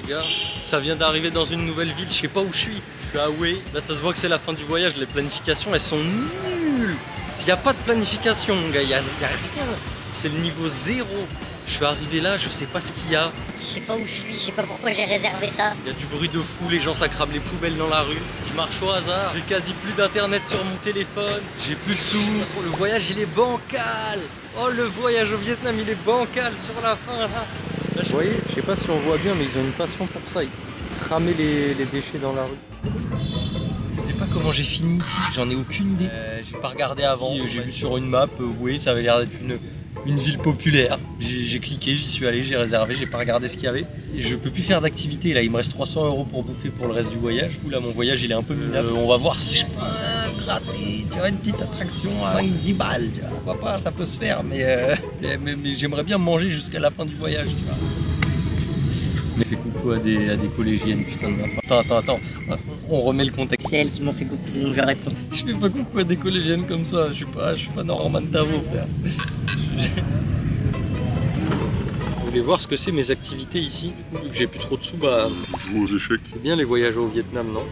les gars. Ça vient d'arriver dans une nouvelle ville, je sais pas où je suis. Je suis à Hue. Là, ça se voit que c'est la fin du voyage. Les planifications, elles sont nulles. Il n'y a pas de planification, mon gars. Il y a rien. C'est le niveau 0. Je suis arrivé là, je sais pas ce qu'il y a. Je sais pas où je suis, je sais pas pourquoi j'ai réservé ça. Il y a du bruit de fou, les gens ça crame les poubelles dans la rue. Je marche au hasard, j'ai quasi plus d'internet sur mon téléphone, j'ai plus de sous. Oh, le voyage il est bancal. Oh, le voyage au Vietnam il est bancal sur la fin là. Vous voyez, je sais pas si on voit bien, mais ils ont une passion pour ça ici. Cramer les déchets dans la rue. Je sais pas comment j'ai fini ici, j'en ai aucune idée. J'ai pas regardé avant, j'ai vu sur une map, oui, ça avait l'air d'être une ville populaire. J'ai cliqué, j'y suis allé, j'ai réservé, j'ai pas regardé ce qu'il y avait. Et je peux plus faire d'activité là, il me reste 300 € pour bouffer pour le reste du voyage. Du coup là mon voyage il est un peu minable. On va voir si je peux gratter, tu vois, une petite attraction à 5-10 balles, tu vois. Pourquoi pas, ça peut se faire, mais j'aimerais bien manger jusqu'à la fin du voyage, tu vois. Je fais coucou à des collégiennes, putain de merde. Attends, on remet le contexte. C'est elles qui m'ont fait coucou, donc je réponds. Je fais pas coucou à des collégiennes comme ça, je suis pas Norman Tavo, frère. Vous voulez voir ce que c'est mes activités ici? Du coup, vu que j'ai plus trop de sous, bah... Jouer aux échecs. C'est bien les voyages au Vietnam, non?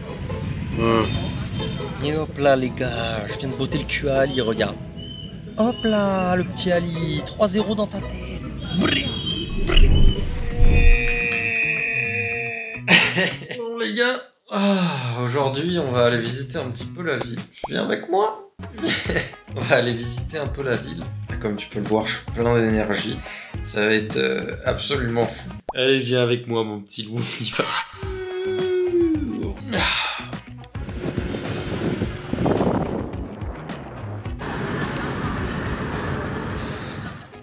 Et hop là les gars, je viens de botter le cul à Ali, regarde. Hop là, le petit Ali, 3-0 dans ta tête. Bon les gars, aujourd'hui on va aller visiter un petit peu la ville. Tu viens avec moi? On va aller visiter un peu la ville. Comme tu peux le voir, je suis plein d'énergie. Ça va être absolument fou. Allez, viens avec moi mon petit loup, on y va.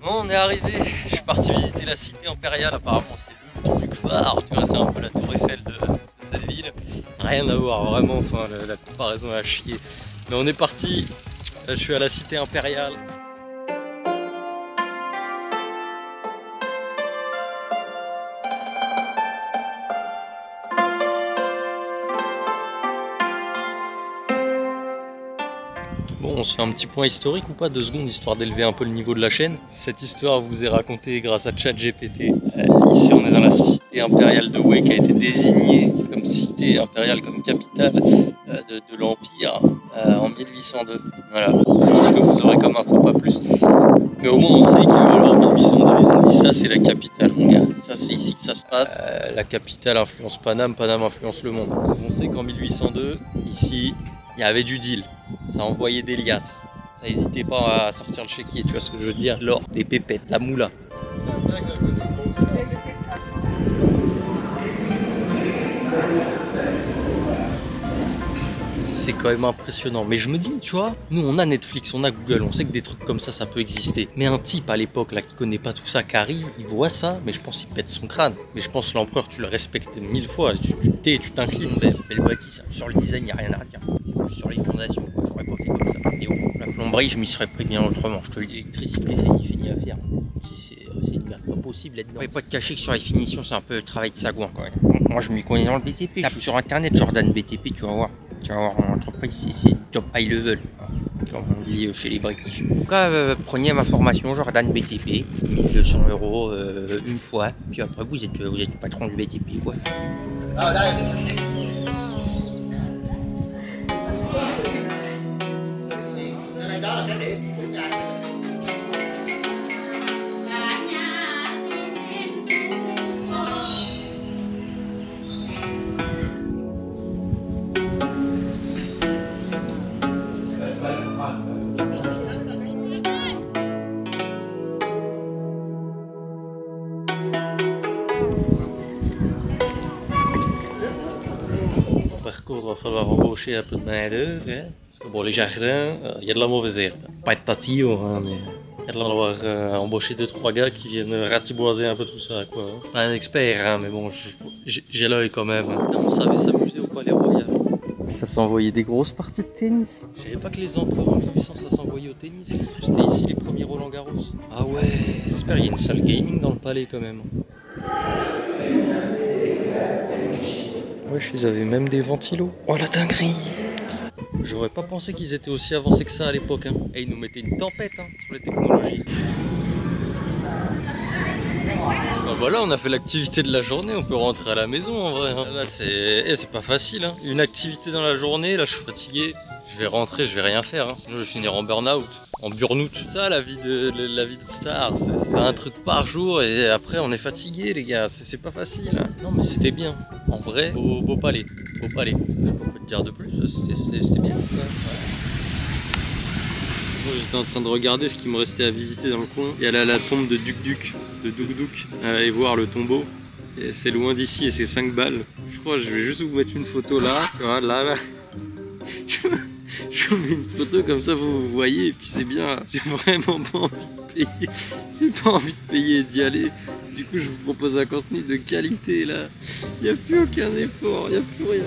Bon, on est arrivé. Je suis parti visiter la cité impériale. Apparemment, c'est le truc phare. Tu vois, c'est un peu la tour Eiffel de cette ville. Rien à voir, vraiment. Enfin, la comparaison est à chier. Mais on est parti. Là, je suis à la cité impériale. Bon, on se fait un petit point historique ou pas, 2 secondes, histoire d'élever un peu le niveau de la chaîne. Cette histoire vous est racontée grâce à ChatGPT. Ici, on est dans la cité impériale de Hue qui a été désignée comme cité impériale, comme capitale de l'Empire en 1802. Voilà, c'est ce que vous aurez comme info, pas plus. Mais au moins, on sait qu'en 1802, ils ont dit ça, c'est la capitale, mon gars. Ça, c'est ici que ça se passe. La capitale influence Paname, Paname influence le monde. On sait qu'en 1802, ici, il y avait du deal. Ça envoyait des liasses. Ça n'hésitait pas à sortir le chéquier, tu vois ce que je veux dire? L'or, des pépettes, la moula. C'est quand même impressionnant. Mais je me dis, tu vois, nous on a Netflix, on a Google, on sait que des trucs comme ça peut exister. Mais un type à l'époque là qui connaît pas tout ça, qui arrive, il voit ça, mais je pense qu'il pète son crâne. Mais je pense l'empereur, tu le respectes 1000 fois, tu t'inclines. C'est le bâti, ça. Sur le design, il n'y a rien à dire. C'est plus sur les fondations, quoi. J'aurais pas fait comme ça. Et bon, la plomberie, je m'y serais pris bien autrement. Je te le dis, l'électricité, c'est ni fini à faire. C'est une merde pas possible là-dedans. Ouais, pas te cacher que sur les finitions, c'est un peu le travail de sagouin quand même. Moi, je m'y connais dans le BTP. Tape sur internet, Jordan BTP, tu vas voir. Tu vas voir, mon entreprise, c'est top high level, comme on dit chez les British. En tout cas, prenez ma formation Jordan BTP, 1200 € une fois, puis après vous êtes patron du BTP, quoi. Par contre, il va falloir embaucher un peu de main d'œuvre, hein, parce que bon, les jardins, il y a de la mauvaise herbe. Pas être tatillon, hein, mais il va falloir embaucher 2-3 gars qui viennent ratiboiser un peu tout ça, quoi. Je suis pas un expert, hein, mais bon, j'ai l'œil quand même. Hein. On savait s'amuser au Palais Royal. Ça s'envoyait des grosses parties de tennis. Je savais pas que les empereurs en 1800 ça s'envoyait au tennis. C'était ici les premiers Roland Garros. Ah ouais, j'espère qu'il y a une salle gaming dans le palais quand même. Wesh, ils avaient même des ventilos. Oh la dinguerie! J'aurais pas pensé qu'ils étaient aussi avancés que ça à l'époque. Hein. Et ils nous mettaient une tempête hein, sur les technologies. Oh voilà, on a fait l'activité de la journée, on peut rentrer à la maison en vrai. Là c'est pas facile, hein. Une activité dans la journée, là je suis fatigué. Je vais rentrer, je vais rien faire, hein. Sinon je vais finir en burn-out, en burn-out. C'est ça la vie de star, c'est un truc par jour et après on est fatigué les gars, c'est pas facile, hein. Non mais c'était bien, en vrai, beau palais, beau palais. Je peux pas te dire de plus, c'était bien. Ouais. J'étais en train de regarder ce qu'il me restait à visiter dans le coin. Il y a la tombe de Duc, de Douk. Allez voir le tombeau. C'est loin d'ici et c'est 5 balles. Je crois que je vais juste vous mettre une photo là. Tu vois, là. Je vous mets une photo comme ça vous voyez et puis c'est bien. J'ai vraiment pas envie de payer. J'ai pas envie de payer et d'y aller. Du coup je vous propose un contenu de qualité là. Il n'y a plus aucun effort, il n'y a plus rien.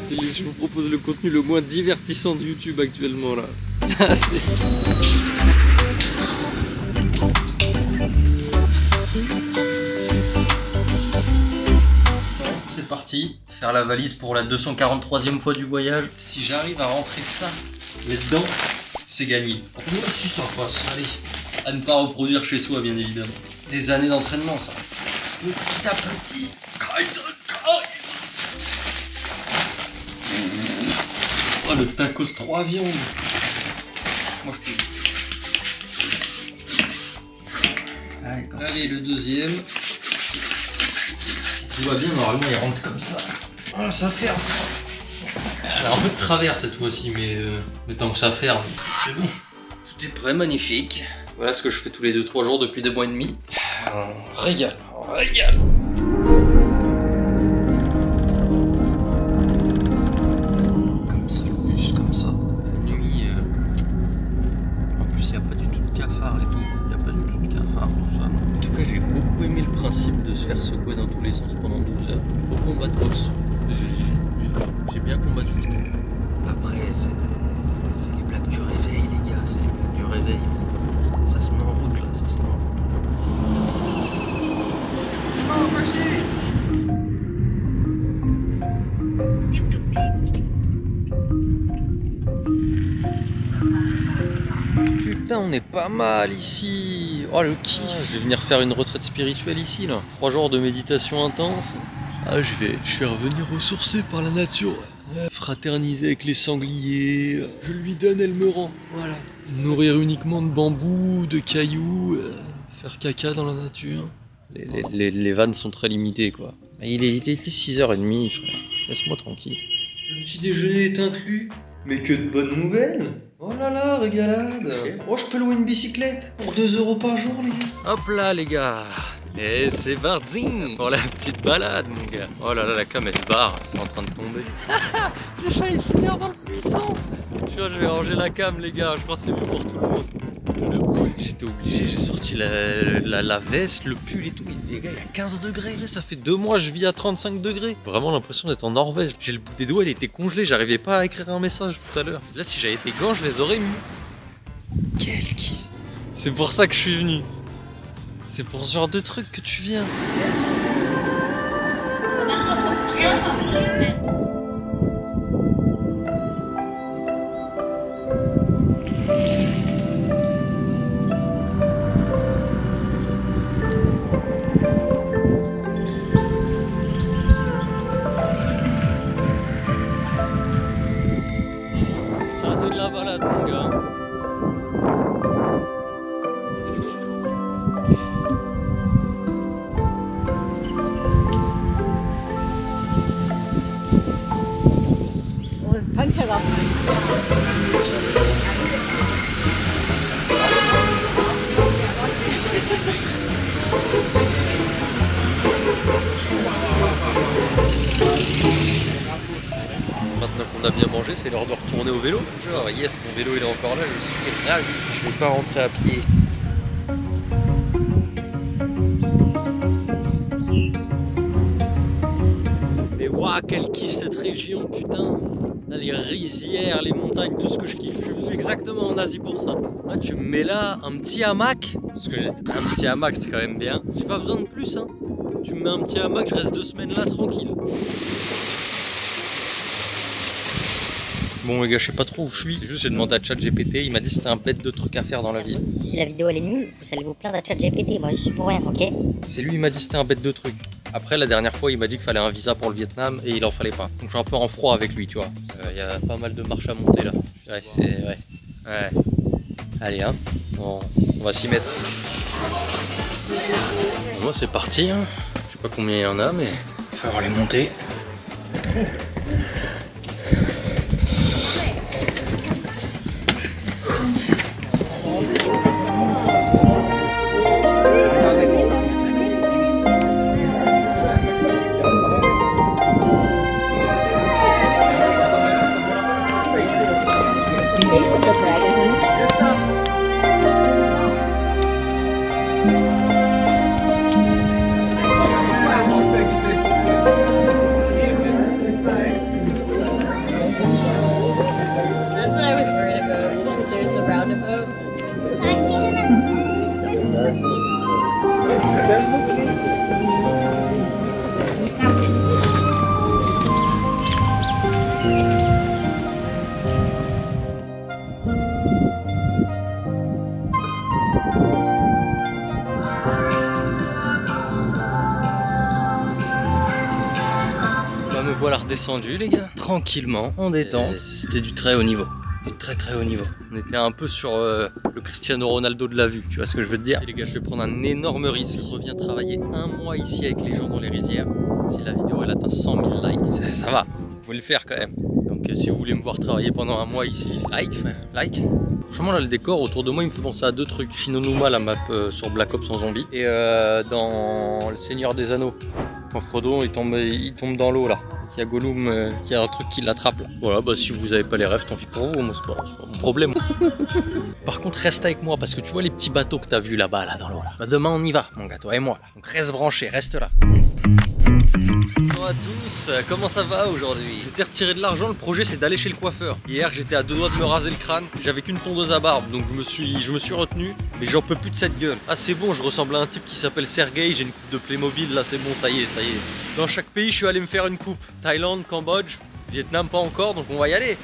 Je vous propose le contenu le moins divertissant de YouTube actuellement là. C'est parti, faire la valise pour la 243e fois du voyage. Si j'arrive à rentrer ça là-dedans, c'est gagné. Moi aussi ça passe, allez. À ne pas reproduire chez soi bien évidemment. Des années d'entraînement ça. Petit à petit. Oh le tacos 3 viandes. Moi je peux. Allez le deuxième. Tout va bien, normalement il rentre comme ça. Ah ça ferme. Elle a un peu de travers cette fois-ci, mais tant que ça ferme, c'est bon. Tout est prêt, magnifique. Voilà ce que je fais tous les 2-3 jours depuis 2 mois et demi. On régale, on régale. Comme ça le bus, comme ça. La nuit, en plus il n'y a pas du tout de cafard et tout. Il n'y a pas du tout de cafard, tout ça. En tout cas j'ai beaucoup aimé le principe de se faire secouer dans tous les sens pendant 12 heures. Au combat de boxe. J'ai bien combattu. Après, c'est les blagues du réveil, les gars. C'est les blagues du réveil. Ça se met en route, là. Ça se met en route. Oh, merci. Putain, on est pas mal ici. Oh, le kiff. Je vais venir faire une retraite spirituelle ici, là. 3 jours de méditation intense. Ah, je vais revenir ressourcé par la nature. Fraterniser avec les sangliers. Je lui donne, elle me rend. Voilà. Nourrir uniquement de bambou, de cailloux. Faire caca dans la nature. Les vannes sont très limitées, quoi. Il est 6h30, frère. Laisse-moi tranquille. Le petit déjeuner est inclus. Mais que de bonnes nouvelles. Oh là là, régalade. Oh, je peux louer une bicyclette pour 2 € par jour, les gars. Hop là, les gars. Et c'est parti pour la petite balade, mon gars. Oh là là, la cam elle se barre, c'est en train de tomber. J'ai failli finir dans le puissant. Tu vois, je vais ranger la cam, les gars. Je pense que c'est mieux pour tout le monde. J'étais obligé, j'ai sorti la veste, le pull et tout. Les gars, il y a 15 degrés. Ça fait 2 mois, je vis à 35 degrés. Vraiment l'impression d'être en Norvège. J'ai le bout des doigts, il était congelé. J'arrivais pas à écrire un message tout à l'heure. Là, si j'avais des gants, je les aurais mis. Quel kiff. C'est pour ça que je suis venu. C'est pour ce genre de truc que tu viens. Ça c'est de la balade, mon gars. 단체가 Maintenant qu'on a bien mangé, c'est l'heure de retourner au vélo. Genre, yes, mon vélo il est encore là, je suis ravi. Je vais pas rentrer à pied. Mais waouh, quel kiff cette région, putain. Là, les rizières, les montagnes, tout ce que je kiffe. Je suis exactement en Asie pour ça. Là, tu me mets là un petit hamac. Parce que un petit hamac, c'est quand même bien. J'ai pas besoin de plus, hein. Tu me mets un petit hamac, je reste 2 semaines là tranquille. Bon les gars, je sais pas trop où je suis. C'est juste j'ai demandé à ChatGPT, il m'a dit que c'était un bête de trucs à faire dans la vie. Si la vidéo elle est nulle, vous allez vous plaindre à ChatGPT. Moi je suis pour rien, ok? C'est lui, il m'a dit que c'était un bête de trucs. Après la dernière fois, il m'a dit qu'il fallait un visa pour le Vietnam et il en fallait pas. Donc je suis un peu en froid avec lui, tu vois. Il y a pas mal de marches à monter là. Ouais, c'est... Ouais. Allez hein, on va s'y mettre. Bon, c'est parti hein. Je sais pas combien il y en a, mais il va falloir les monter. That's what I was worried about, because there's the roundabout. Bah me voilà redescendu les gars, tranquillement, en détente. C'était du très haut niveau. Du très haut niveau. On était un peu sur le Cristiano Ronaldo de la vue, tu vois ce que je veux te dire. Et les gars, je vais prendre un énorme risque. Je reviens travailler un mois ici avec les gens dans les rizières. Si la vidéo elle atteint 100 000 likes, ça va, vous pouvez le faire quand même. Donc si vous voulez me voir travailler pendant un mois ici, like. Franchement là le décor autour de moi il me fait penser à deux trucs. Shinonuma, la map sur Black Ops en zombie. Et dans Le Seigneur des Anneaux, quand Frodo il tombe dans l'eau là. Il y a Gollum qui a un truc qui l'attrape là. Voilà, bah si vous avez pas les rêves, tant pis pour vous, moi c'est pas mon problème. Par contre, reste avec moi parce que tu vois les petits bateaux que t'as vus là-bas, là dans l'eau là. Bah demain on y va, mon gars, toi et moi là. Donc reste branché, reste là. Bonjour à tous, comment ça va aujourd'hui? J'étais retiré de l'argent, le projet c'est d'aller chez le coiffeur. Hier j'étais à 2 doigts de me raser le crâne, j'avais qu'une tondeuse à barbe, donc je me suis retenu, mais j'en peux plus de cette gueule. Ah c'est bon, je ressemble à un type qui s'appelle Sergei, j'ai une coupe de Playmobil, là c'est bon, ça y est. Dans chaque pays je suis allé me faire une coupe. Thaïlande, Cambodge, Vietnam pas encore, donc on va y aller.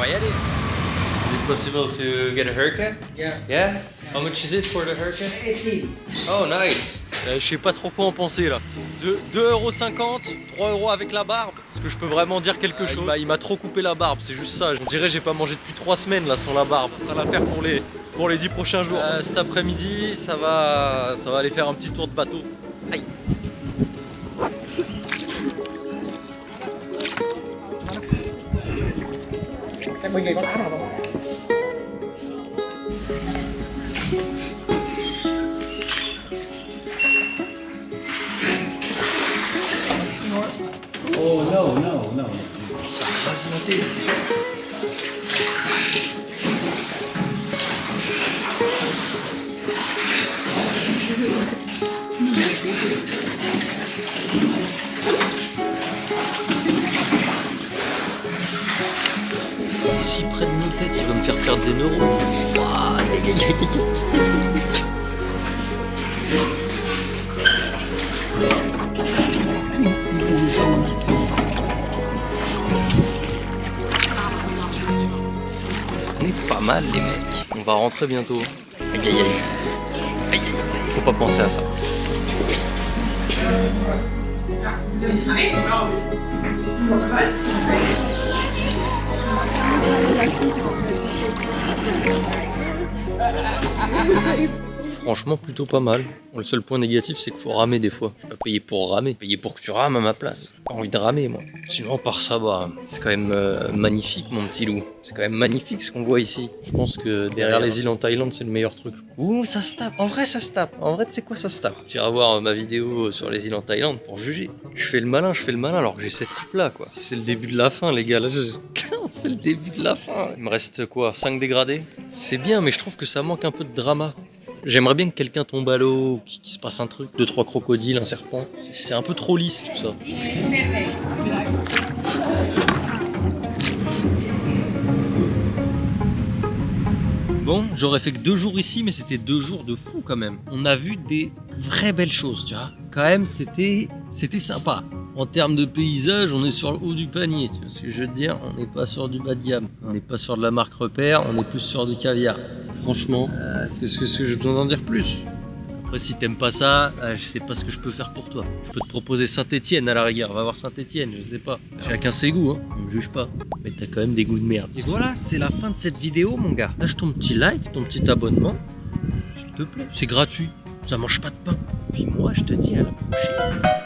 Is it possible to get a haircut? Yeah? How much is it for the haircut? 18. Oh nice. Je sais pas trop quoi en penser là. 2,50 €, 3 € avec la barbe. Est-ce que je peux vraiment dire quelque chose? Il m'a trop coupé la barbe, c'est juste ça. On dirait que j'ai pas mangé depuis 3 semaines là sans la barbe. On va la faire pour les 10 prochains jours. Cet après-midi, ça va aller faire un petit tour de bateau. Aïe. Oh no. Ça me passe la tête. C'est si près de nos têtes, il va me faire perdre des neurones. On est pas mal les mecs. On va rentrer bientôt. Aïe. Faut pas penser à ça. Franchement plutôt pas mal. Le seul point négatif c'est qu'il faut ramer des fois. Je vais pas payer pour ramer, payer pour que tu rames à ma place. J'ai pas envie de ramer moi. Sinon par ça bah c'est quand même magnifique mon petit loup. C'est quand même magnifique ce qu'on voit ici. Je pense que derrière les îles en Thaïlande c'est le meilleur truc. Ouh ça se tape, en vrai ça se tape. En vrai tu sais quoi ça se tape. Tu iras voir ma vidéo sur les îles en Thaïlande pour juger. Je fais le malin alors que j'ai cette coupe là quoi. C'est le début de la fin les gars. Là c'est le début de la fin. Il me reste quoi, 5 dégradés? C'est bien mais je trouve que ça manque un peu de drama. J'aimerais bien que quelqu'un tombe à l'eau, qu'il se passe un truc, 2-3 crocodiles, un serpent. C'est un peu trop lisse tout ça. Bon, j'aurais fait que 2 jours ici, mais c'était 2 jours de fou quand même. On a vu des vraies belles choses, tu vois. Quand même, c'était sympa. En termes de paysage, on est sur le haut du panier, tu vois ce que je veux te dire? On n'est pas sur du bas de gamme, on n'est pas sur de la marque repère, on est plus sur du caviar. Franchement, est-ce que je peux en dire plus? Après, si t'aimes pas ça, je sais pas ce que je peux faire pour toi. Je peux te proposer Saint-Etienne à la rigueur, va voir Saint-Etienne, je sais pas. Chacun ses goûts, hein, on me juge pas. Mais t'as quand même des goûts de merde. Et voilà, c'est la fin de cette vidéo, mon gars. Lâche ton petit like, ton petit abonnement, s'il te plaît. C'est gratuit, ça mange pas de pain. Puis moi, je te dis à la prochaine.